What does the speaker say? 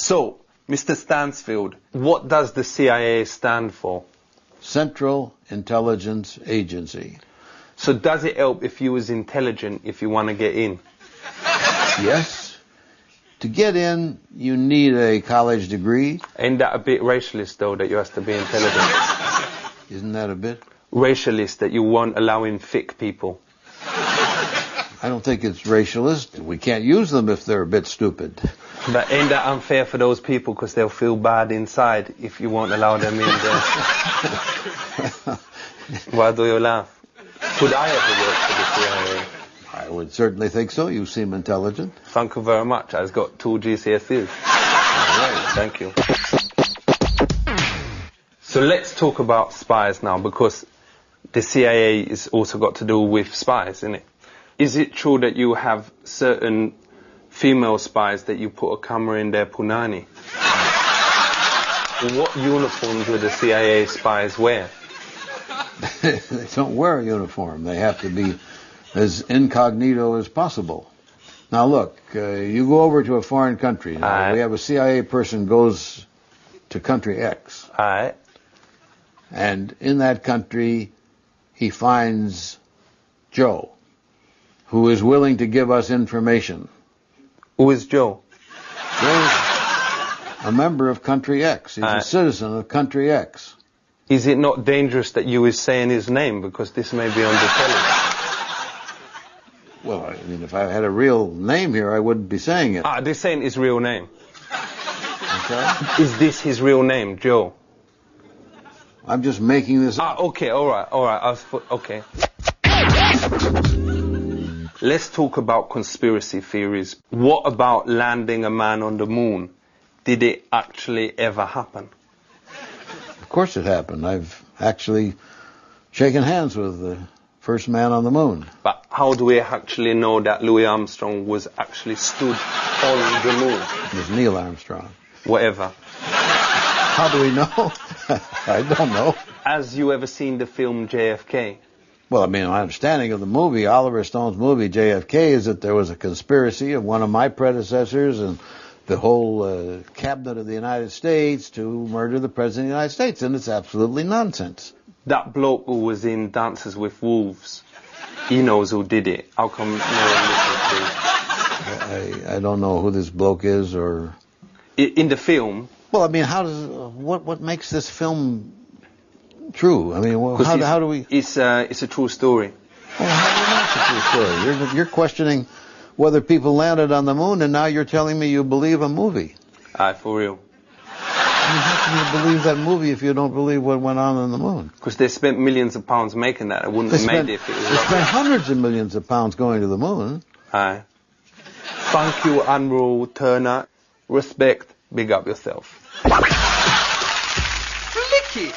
So, Mr. Stansfield, what does the CIA stand for? Central Intelligence Agency. So does it help if you was intelligent if you want to get in? Yes. To get in, you need a college degree. Ain't that a bit racialist, though, that you have to be intelligent? Isn't that a bit? Racialist, that you won't allow in thick people. I don't think it's racialist. We can't use them if they're a bit stupid. But ain't that unfair for those people because they'll feel bad inside if you won't allow them in there? Why do you laugh? Could I ever work for the CIA? I would certainly think so. You seem intelligent. Thank you very much. I've got 2 GCSEs. All right. Thank you. So let's talk about spies now, because the CIA is also got to do with spies, isn't it? Is it true that you have certain female spies that you put a camera in their punani? What uniforms do the CIA spies wear? They don't wear a uniform. They have to be as incognito as possible. Now look, you go over to a foreign country. Now, we have a CIA person goes to country X. Alright. And in that country, he finds Joe, who is willing to give us information. Who is Joe? Joe's a member of country X. He's a citizen of country X. Is it not dangerous that you is saying his name, because this may be on the telly? Well, I mean, if I had a real name here, I wouldn't be saying it. They're saying his real name. Okay? Is this his real name, Joe? I'm just making this up. Okay, alright. Okay. Let's talk about conspiracy theories. What about landing a man on the moon? Did it actually ever happen? Of course it happened. I've actually shaken hands with the first man on the moon. But how do we actually know that Louis Armstrong was actually stood on the moon? It was Neil Armstrong. Whatever. How do we know? I don't know. Has you ever seen the film JFK? Well, I mean, my understanding of the movie, Oliver Stone's movie, JFK, is that there was a conspiracy of one of my predecessors and the whole cabinet of the United States to murder the President of the United States, and it's absolutely nonsense. That bloke who was in Dances with Wolves, he knows who did it. How come no one listens to I don't know who this bloke is, or... In the film... Well, I mean, how does... What makes this film true? I mean, well, how do we... It's a true story. Well, how do you know it's a true story? You're questioning whether people landed on the moon, and now you're telling me you believe a movie. For real. I mean, how can you believe that movie if you don't believe what went on the moon? Because they spent millions of pounds making that. I wouldn't have made it if it was... They spent hundreds of millions of pounds going to the moon. Aye. Thank you, Admiral Turner. Respect. Big up yourself. Flicky!